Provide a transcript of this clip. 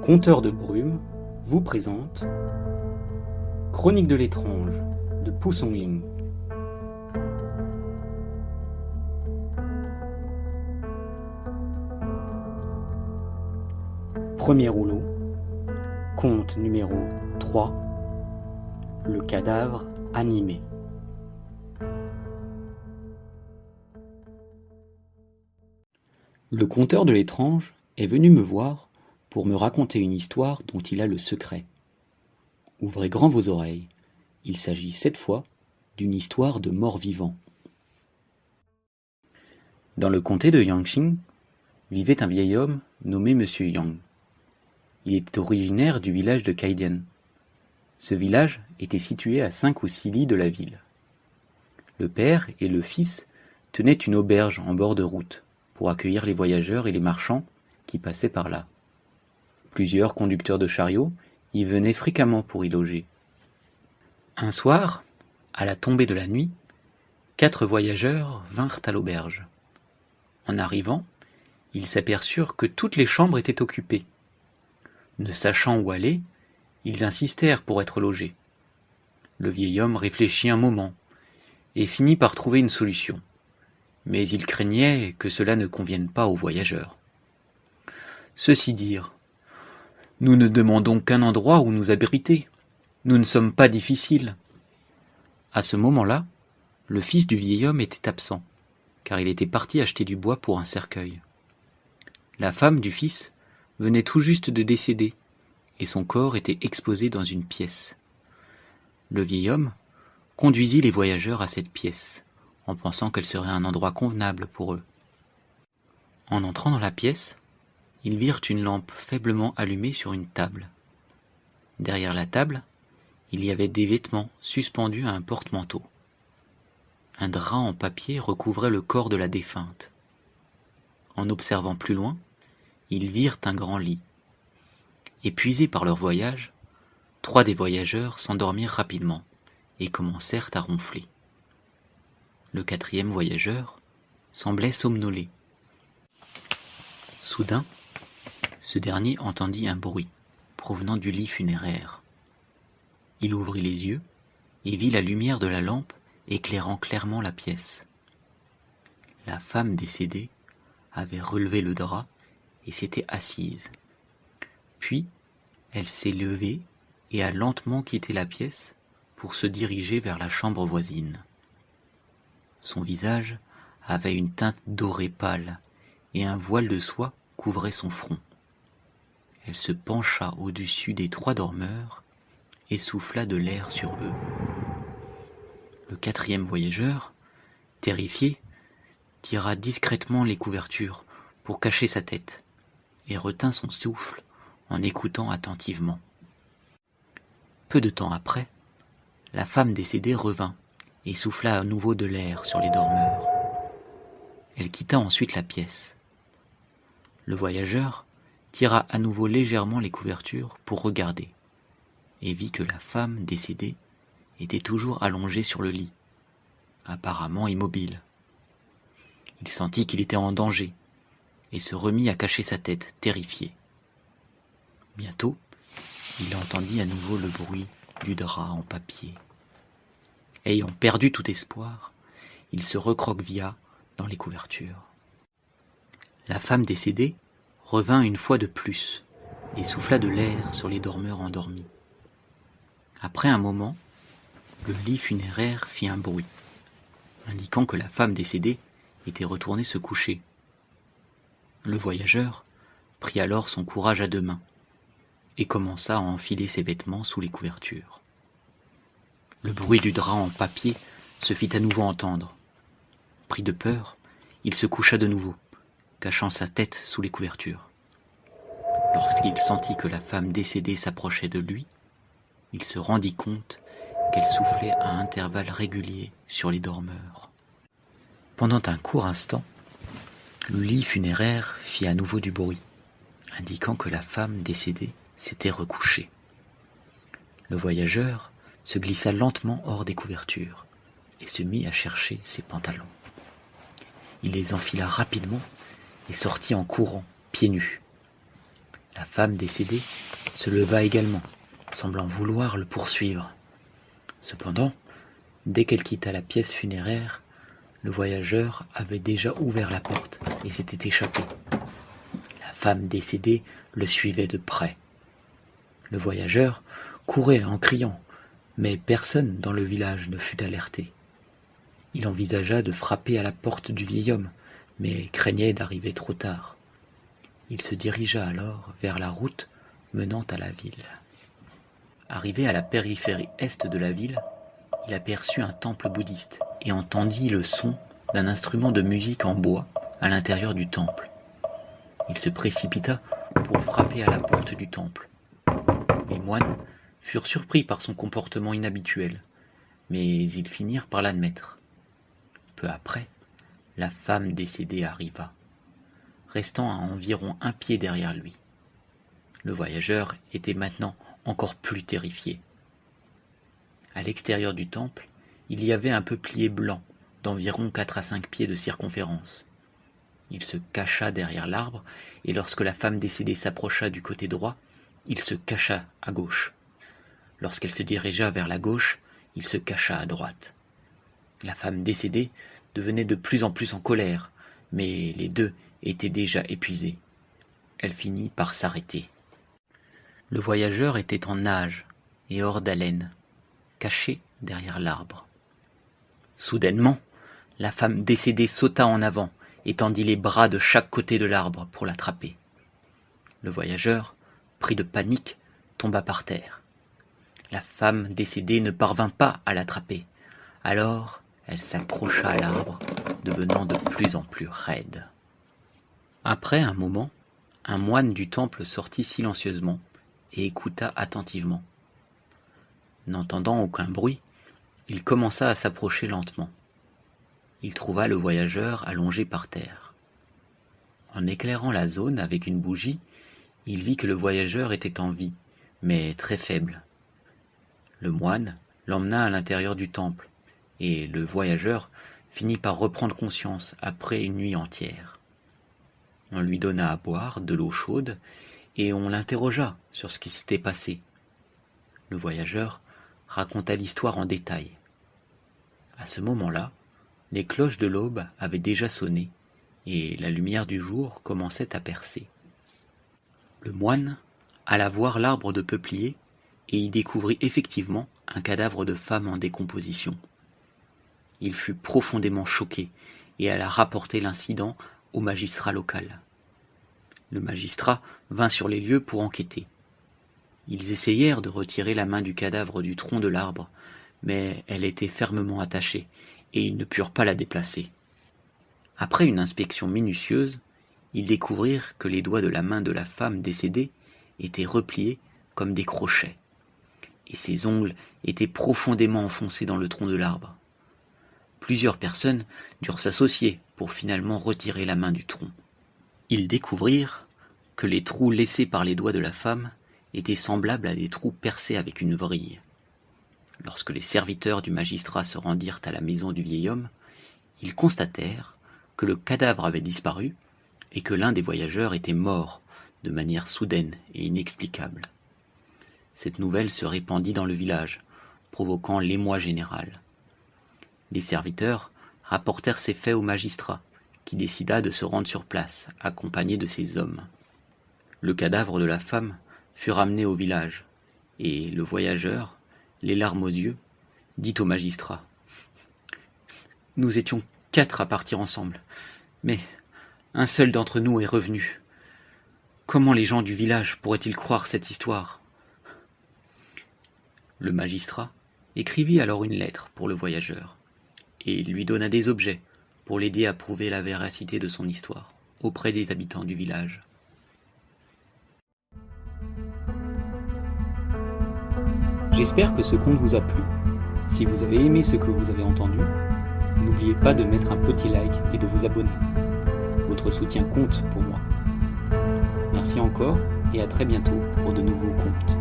Conteur de brume vous présente Chronique de l'étrange de Pu Songling. Premier rouleau, conte numéro 3, le cadavre animé. Le conteur de l'étrange est venu me voir pour me raconter une histoire dont il a le secret. Ouvrez grand vos oreilles, il s'agit cette fois d'une histoire de mort-vivant. Dans le comté de Yangqing vivait un vieil homme nommé Monsieur Yang. Il était originaire du village de Kaidian. Ce village était situé à 5 ou 6 lis de la ville. Le père et le fils tenaient une auberge en bord de route pour accueillir les voyageurs et les marchands qui passaient par là. Plusieurs conducteurs de chariots y venaient fréquemment pour y loger. Un soir, à la tombée de la nuit, 4 voyageurs vinrent à l'auberge. En arrivant, ils s'aperçurent que toutes les chambres étaient occupées. Ne sachant où aller, ils insistèrent pour être logés. Le vieil homme réfléchit un moment et finit par trouver une solution. Mais il craignait que cela ne convienne pas aux voyageurs. Ceux-ci dirent : « Nous ne demandons qu'un endroit où nous abriter. Nous ne sommes pas difficiles. » À ce moment-là, le fils du vieil homme était absent, car il était parti acheter du bois pour un cercueil. La femme du fils venait tout juste de décéder, et son corps était exposé dans une pièce. Le vieil homme conduisit les voyageurs à cette pièce, en pensant qu'elle serait un endroit convenable pour eux. En entrant dans la pièce, ils virent une lampe faiblement allumée sur une table. Derrière la table, il y avait des vêtements suspendus à un porte-manteau. Un drap en papier recouvrait le corps de la défunte. En observant plus loin, ils virent un grand lit. Épuisés par leur voyage, 3 des voyageurs s'endormirent rapidement et commencèrent à ronfler. Le 4e voyageur semblait somnoler. Soudain, ce dernier entendit un bruit provenant du lit funéraire. Il ouvrit les yeux et vit la lumière de la lampe éclairant clairement la pièce. La femme décédée avait relevé le drap et s'était assise. Puis, elle s'est levée et a lentement quitté la pièce pour se diriger vers la chambre voisine. Son visage avait une teinte dorée pâle et un voile de soie couvrait son front. Elle se pencha au-dessus des 3 dormeurs et souffla de l'air sur eux. Le 4e voyageur, terrifié, tira discrètement les couvertures pour cacher sa tête et retint son souffle en écoutant attentivement. Peu de temps après, la femme décédée revint et souffla à nouveau de l'air sur les dormeurs. Elle quitta ensuite la pièce. Le voyageur tira à nouveau légèrement les couvertures pour regarder et vit que la femme décédée était toujours allongée sur le lit, apparemment immobile. Il sentit qu'il était en danger et se remit à cacher sa tête, terrifié. Bientôt, il entendit à nouveau le bruit du drap en papier. Ayant perdu tout espoir, il se recroquevilla dans les couvertures. La femme décédée revint une fois de plus et souffla de l'air sur les dormeurs endormis. Après un moment, le lit funéraire fit un bruit, indiquant que la femme décédée était retournée se coucher. Le voyageur prit alors son courage à 2 mains et commença à enfiler ses vêtements sous les couvertures. Le bruit du drap en papier se fit à nouveau entendre. Pris de peur, il se coucha de nouveau, cachant sa tête sous les couvertures. Lorsqu'il sentit que la femme décédée s'approchait de lui, il se rendit compte qu'elle soufflait à intervalles réguliers sur les dormeurs. Pendant un court instant, le lit funéraire fit à nouveau du bruit, indiquant que la femme décédée s'était recouchée. Le voyageur se glissa lentement hors des couvertures et se mit à chercher ses pantalons. Il les enfila rapidement et sortit en courant, pieds nus. La femme décédée se leva également, semblant vouloir le poursuivre. Cependant, dès qu'elle quitta la pièce funéraire, le voyageur avait déjà ouvert la porte et s'était échappé. La femme décédée le suivait de près. Le voyageur courait en criant, mais personne dans le village ne fut alerté. Il envisagea de frapper à la porte du vieil homme, mais craignait d'arriver trop tard. Il se dirigea alors vers la route menant à la ville. Arrivé à la périphérie est de la ville, il aperçut un temple bouddhiste et entendit le son d'un instrument de musique en bois à l'intérieur du temple. Il se précipita pour frapper à la porte du temple. Les moines furent surpris par son comportement inhabituel, mais ils finirent par l'admettre. Peu après, la femme décédée arriva, restant à environ 1 pied derrière lui. Le voyageur était maintenant encore plus terrifié. À l'extérieur du temple, il y avait un peuplier blanc d'environ 4 à 5 pieds de circonférence. Il se cacha derrière l'arbre, et lorsque la femme décédée s'approcha du côté droit, il se cacha à gauche. Lorsqu'elle se dirigea vers la gauche, il se cacha à droite. La femme décédée devenait de plus en plus en colère, mais les deux étaient déjà épuisés. Elle finit par s'arrêter. Le voyageur était en nage et hors d'haleine, caché derrière l'arbre. Soudainement, la femme décédée sauta en avant et tendit les bras de chaque côté de l'arbre pour l'attraper. Le voyageur, pris de panique, tomba par terre. La femme décédée ne parvint pas à l'attraper. Alors, elle s'accrocha à l'arbre, devenant de plus en plus raide. Après un moment, un moine du temple sortit silencieusement et écouta attentivement. N'entendant aucun bruit, il commença à s'approcher lentement. Il trouva le voyageur allongé par terre. En éclairant la zone avec une bougie, il vit que le voyageur était en vie, mais très faible. Le moine l'emmena à l'intérieur du temple, et le voyageur finit par reprendre conscience après une nuit entière. On lui donna à boire de l'eau chaude, et on l'interrogea sur ce qui s'était passé. Le voyageur raconta l'histoire en détail. À ce moment-là, les cloches de l'aube avaient déjà sonné, et la lumière du jour commençait à percer. Le moine alla voir l'arbre de peuplier et y découvrit effectivement un cadavre de femme en décomposition. Il fut profondément choqué et alla rapporter l'incident au magistrat local. Le magistrat vint sur les lieux pour enquêter. Ils essayèrent de retirer la main du cadavre du tronc de l'arbre, mais elle était fermement attachée et ils ne purent pas la déplacer. Après une inspection minutieuse, ils découvrirent que les doigts de la main de la femme décédée étaient repliés comme des crochets, et ses ongles étaient profondément enfoncés dans le tronc de l'arbre. Plusieurs personnes durent s'associer pour finalement retirer la main du tronc. Ils découvrirent que les trous laissés par les doigts de la femme étaient semblables à des trous percés avec une vrille. Lorsque les serviteurs du magistrat se rendirent à la maison du vieil homme, ils constatèrent que le cadavre avait disparu et que l'un des voyageurs était mort de manière soudaine et inexplicable. Cette nouvelle se répandit dans le village, provoquant l'émoi général. Les serviteurs rapportèrent ces faits au magistrat, qui décida de se rendre sur place, accompagné de ses hommes. Le cadavre de la femme fut ramené au village, et le voyageur, les larmes aux yeux, dit au magistrat : « Nous étions 4 à partir ensemble, mais un seul d'entre nous est revenu. Comment les gens du village pourraient-ils croire cette histoire ?» Le magistrat écrivit alors une lettre pour le voyageur, et lui donna des objets pour l'aider à prouver la véracité de son histoire auprès des habitants du village. J'espère que ce conte vous a plu. Si vous avez aimé ce que vous avez entendu, n'oubliez pas de mettre un petit like et de vous abonner. Votre soutien compte pour moi. Merci encore et à très bientôt pour de nouveaux contes.